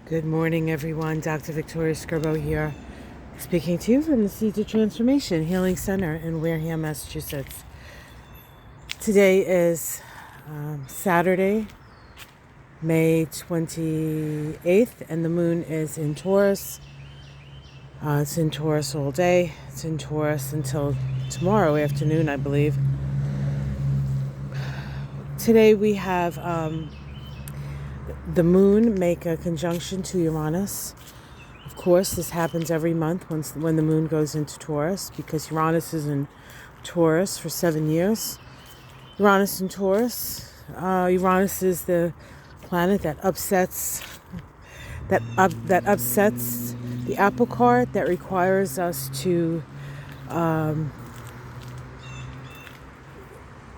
Good morning, everyone. Dr. Victoria Skirbo here, speaking to you from the Seeds of Transformation Healing Center in Wareham, Massachusetts. Today is Saturday, May 28th, and the moon is in Taurus. It's in Taurus all day. It's in Taurus until tomorrow afternoon, I believe. Today we have the moon make a conjunction to Uranus. Of course, this happens every month when the moon goes into Taurus, because Uranus is in Taurus for 7 years. Uranus in Taurus. Uranus is the planet that upsets the apple cart, that requires us to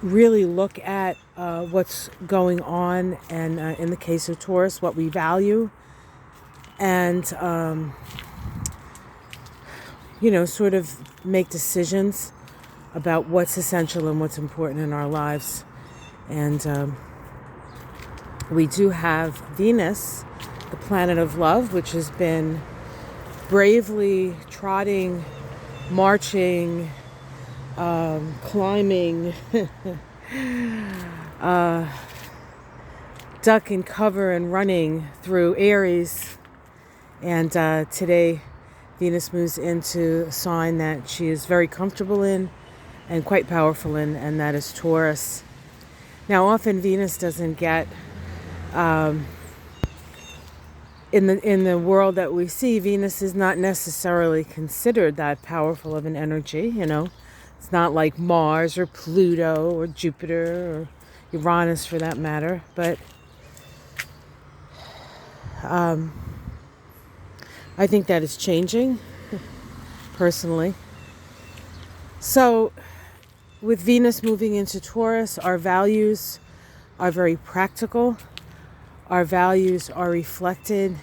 really look at what's going on, and in the case of Taurus, what we value, and sort of make decisions about what's essential and what's important in our lives. And we do have Venus, the planet of love, which has been bravely trotting, marching, climbing, duck and cover and running through Aries. And today Venus moves into a sign that she is very comfortable in and quite powerful in, and that is Taurus. Now, often Venus doesn't get in the world that we see, Venus is not necessarily considered that powerful of an energy, It's not like Mars or Pluto or Jupiter or Uranus for that matter. But I think that is changing, personally. So with Venus moving into Taurus, our values are very practical. Our values are reflected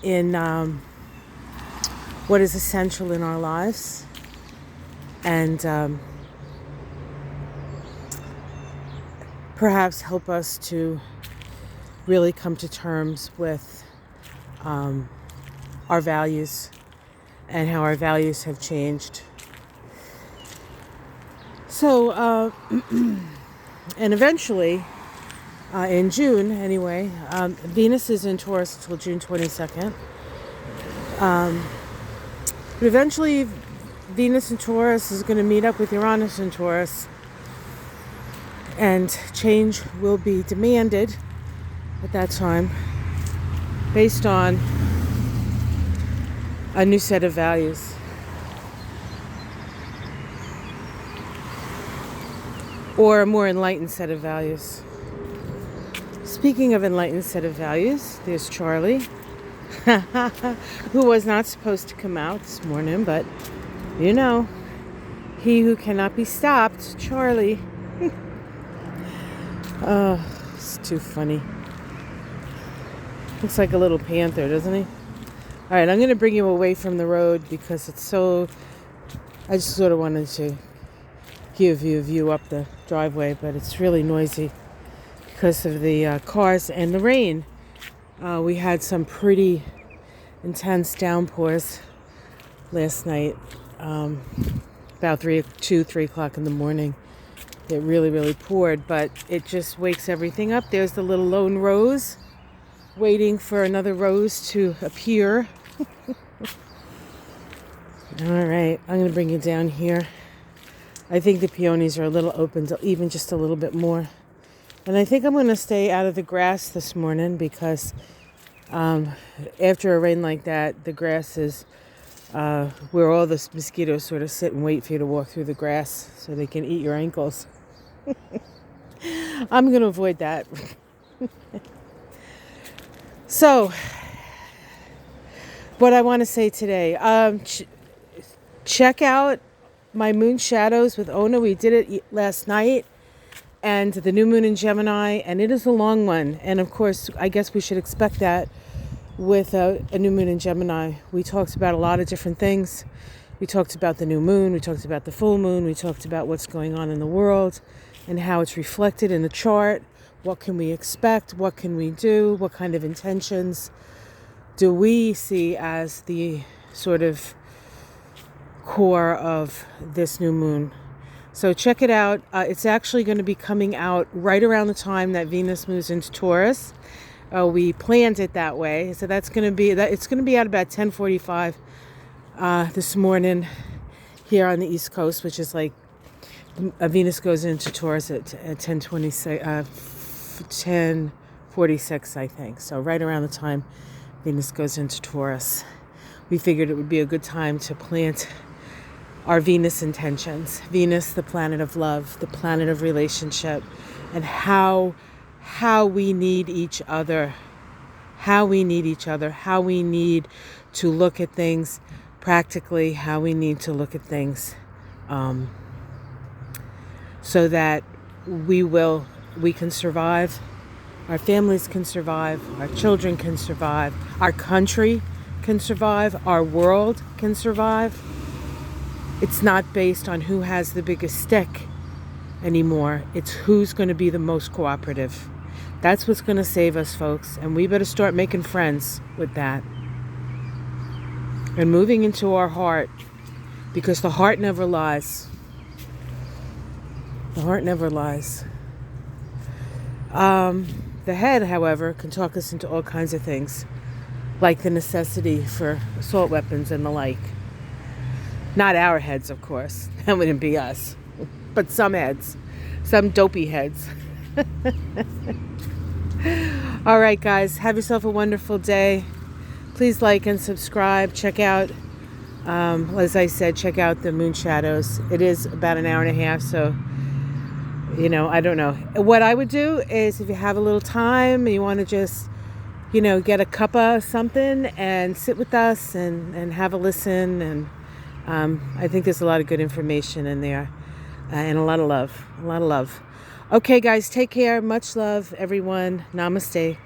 in what is essential in our lives. And perhaps help us to really come to terms with our values and how our values have changed. So, and eventually, in June anyway, Venus is in Taurus until June 22nd. But eventually, Venus in Taurus is going to meet up with Uranus in Taurus, and change will be demanded at that time based on a new set of values. Or a more enlightened set of values. Speaking of enlightened set of values, there's Charlie, who was not supposed to come out this morning, but he who cannot be stopped, Charlie. Oh, it's too funny. Looks like a little panther, doesn't he? All right, I'm going to bring you away from the road because I just sort of wanted to give you a view up the driveway, but it's really noisy because of the cars and the rain. We had some pretty intense downpours last night, about 3 o'clock in the morning. It really, really poured, but it just wakes everything up. There's the little lone rose waiting for another rose to appear. All right, I'm going to bring you down here. I think the peonies are a little open, even just a little bit more. And I think I'm going to stay out of the grass this morning because after a rain like that, the grass is where all the mosquitoes sort of sit and wait for you to walk through the grass so they can eat your ankles. I'm going to avoid that. So, what I want to say today, check out my moon shadows with Ona. We did it last night, and the new moon in Gemini, and it is a long one. And of course, I guess we should expect that with a new moon in Gemini. We talked about a lot of different things. We talked about the new moon, we talked about the full moon, we talked about what's going on in the world and how it's reflected in the chart. What can we expect? What can we do? What kind of intentions? do we see as the sort of core of this new moon. So check it out. It's actually going to be coming out right around the time that Venus moves into Taurus. We planned it that way, so that's going to be that. It's going to be out about 10:45 this morning here on the East Coast, which is like Venus goes into Taurus at 10:46, I think. So right around the time Venus goes into Taurus, we figured it would be a good time to plant our Venus intentions. Venus, the planet of love, the planet of relationship, and how we need each other, how we need to look at things practically, how we need to look at things so that we can survive, our families can survive, our children can survive, our country can survive, our world can survive. It's not based on who has the biggest stick anymore. It's who's going to be the most cooperative. That's what's going to save us, folks. And we better start making friends with that. And moving into our heart, because the heart never lies. The heart never lies. The head, however, can talk us into all kinds of things, like the necessity for assault weapons and the like. Not our heads, of course. That wouldn't be us. But some heads. Some dopey heads. All right, guys. Have yourself a wonderful day. Please like and subscribe. Check out, as I said, check out the moon shadows. It is about an hour and a half, so, I don't know. What I would do is, if you have a little time and you want to just, get a cup of something and sit with us and have a listen, and I think there's a lot of good information in there, and a lot of love. Okay, guys, take care. Much love, everyone. Namaste.